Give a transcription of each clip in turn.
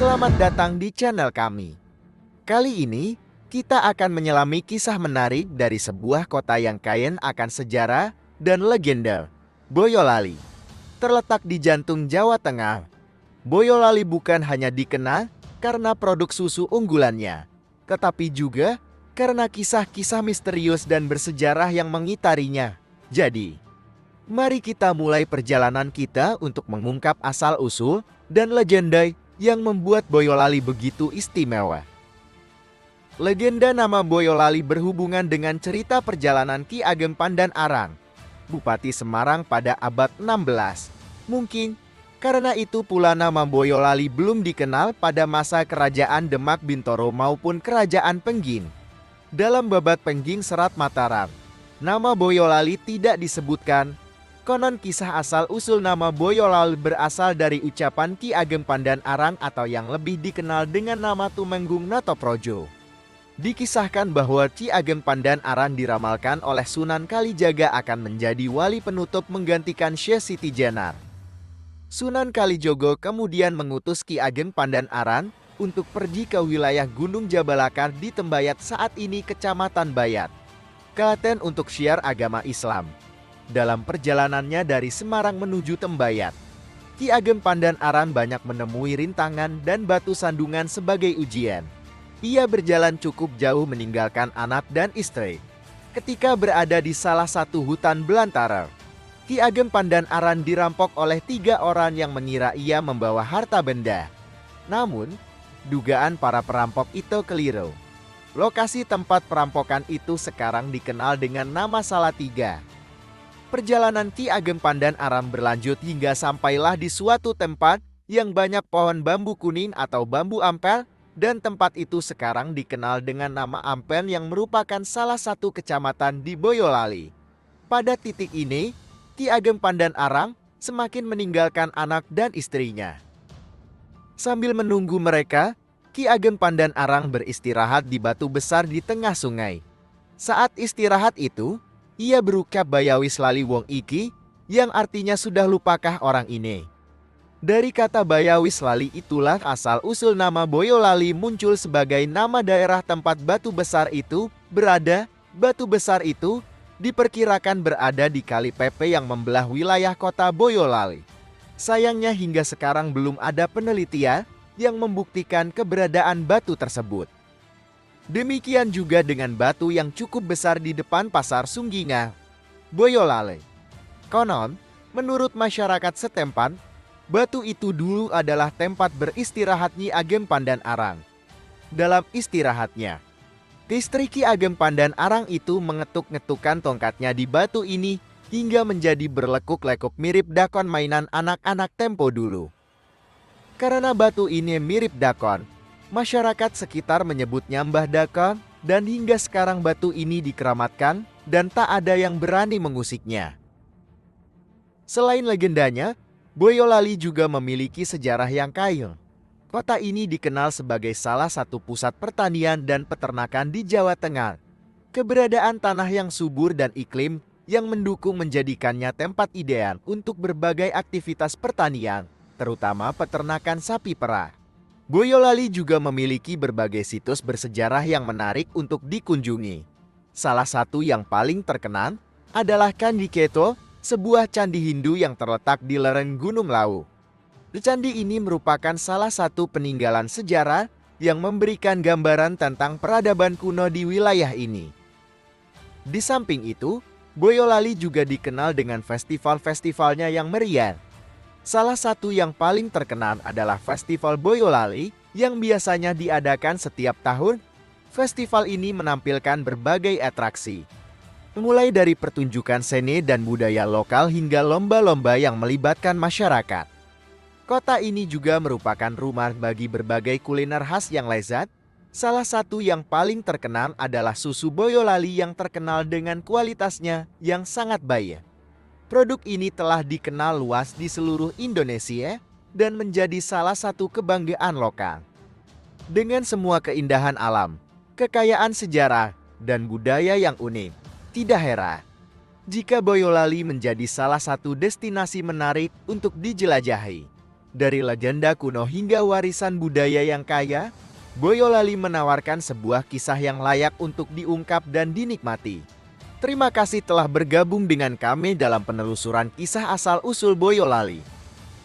Selamat datang di channel kami. Kali ini, kita akan menyelami kisah menarik dari sebuah kota yang kaya akan sejarah dan legenda, Boyolali. Terletak di jantung Jawa Tengah, Boyolali bukan hanya dikenal karena produk susu unggulannya, tetapi juga karena kisah-kisah misterius dan bersejarah yang mengitarinya. Jadi, mari kita mulai perjalanan kita untuk mengungkap asal-usul dan legenda yang membuat Boyolali begitu istimewa. Legenda nama Boyolali berhubungan dengan cerita perjalanan Ki Ageng Pandan Arang, Bupati Semarang pada abad 16. Mungkin karena itu pula nama Boyolali belum dikenal pada masa Kerajaan Demak Bintoro maupun Kerajaan Pengging. Dalam Babat Pengging Serat Mataram, nama Boyolali tidak disebutkan. Konon kisah asal-usul nama Boyolali berasal dari ucapan Ki Ageng Pandan Arang atau yang lebih dikenal dengan nama Tumenggung Natoprojo. Dikisahkan bahwa Ki Ageng Pandan Arang diramalkan oleh Sunan Kalijaga akan menjadi wali penutup menggantikan Syekh Siti Jenar. Sunan Kalijogo kemudian mengutus Ki Ageng Pandan Arang untuk pergi ke wilayah Gunung Jabalakar di Tembayat saat ini Kecamatan Bayat, Klaten untuk syiar agama Islam. Dalam perjalanannya dari Semarang menuju Tembayat, Ki Ageng Pandan Arang banyak menemui rintangan dan batu sandungan sebagai ujian. Ia berjalan cukup jauh meninggalkan anak dan istri. Ketika berada di salah satu hutan belantara, Ki Ageng Pandan Arang dirampok oleh 3 orang yang mengira ia membawa harta benda. Namun, dugaan para perampok itu keliru. Lokasi tempat perampokan itu sekarang dikenal dengan nama Salatiga. Perjalanan Ki Ageng Pandan Arang berlanjut hingga sampailah di suatu tempat yang banyak pohon bambu kuning atau bambu ampel, dan tempat itu sekarang dikenal dengan nama Ampen yang merupakan salah satu kecamatan di Boyolali. Pada titik ini, Ki Ageng Pandan Arang semakin meninggalkan anak dan istrinya. Sambil menunggu mereka, Ki Ageng Pandan Arang beristirahat di batu besar di tengah sungai. Saat istirahat itu, ia berucap Bayawis lali wong iki, yang artinya sudah lupakah orang ini. Dari kata Bayawis lali itulah asal-usul nama Boyolali muncul sebagai nama daerah tempat batu besar itu berada. Batu besar itu diperkirakan berada di Kali Pepe yang membelah wilayah kota Boyolali. Sayangnya hingga sekarang belum ada penelitian yang membuktikan keberadaan batu tersebut. Demikian juga dengan batu yang cukup besar di depan pasar Sungginga, Boyolali. Konon, menurut masyarakat setempat, batu itu dulu adalah tempat beristirahat Ki Ageng Pandan Arang. Dalam istirahatnya, istri Ki Ageng Pandan Arang itu mengetuk-ngetukkan tongkatnya di batu ini hingga menjadi berlekuk-lekuk mirip dakon mainan anak-anak tempo dulu. Karena batu ini mirip dakon, masyarakat sekitar menyebutnya Mbah Dakon, dan hingga sekarang batu ini dikeramatkan dan tak ada yang berani mengusiknya. Selain legendanya, Boyolali juga memiliki sejarah yang kaya. Kota ini dikenal sebagai salah satu pusat pertanian dan peternakan di Jawa Tengah. Keberadaan tanah yang subur dan iklim yang mendukung menjadikannya tempat ideal untuk berbagai aktivitas pertanian, terutama peternakan sapi perah. Boyolali juga memiliki berbagai situs bersejarah yang menarik untuk dikunjungi. Salah satu yang paling terkenal adalah Candi Keto, sebuah candi Hindu yang terletak di lereng Gunung Lawu. Candi ini merupakan salah satu peninggalan sejarah yang memberikan gambaran tentang peradaban kuno di wilayah ini. Di samping itu, Boyolali juga dikenal dengan festival-festivalnya yang meriah. Salah satu yang paling terkenal adalah Festival Boyolali yang biasanya diadakan setiap tahun. Festival ini menampilkan berbagai atraksi, mulai dari pertunjukan seni dan budaya lokal hingga lomba-lomba yang melibatkan masyarakat. Kota ini juga merupakan rumah bagi berbagai kuliner khas yang lezat. Salah satu yang paling terkenal adalah susu Boyolali yang terkenal dengan kualitasnya yang sangat baik. Produk ini telah dikenal luas di seluruh Indonesia dan menjadi salah satu kebanggaan lokal. Dengan semua keindahan alam, kekayaan sejarah, dan budaya yang unik, tidak heran jika Boyolali menjadi salah satu destinasi menarik untuk dijelajahi. Dari legenda kuno hingga warisan budaya yang kaya, Boyolali menawarkan sebuah kisah yang layak untuk diungkap dan dinikmati. Terima kasih telah bergabung dengan kami dalam penelusuran kisah asal-usul Boyolali.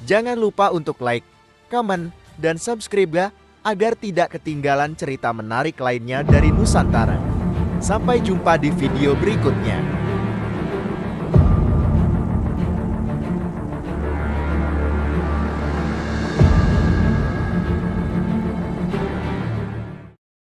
Jangan lupa untuk like, komen, dan subscribe ya, agar tidak ketinggalan cerita menarik lainnya dari Nusantara. Sampai jumpa di video berikutnya.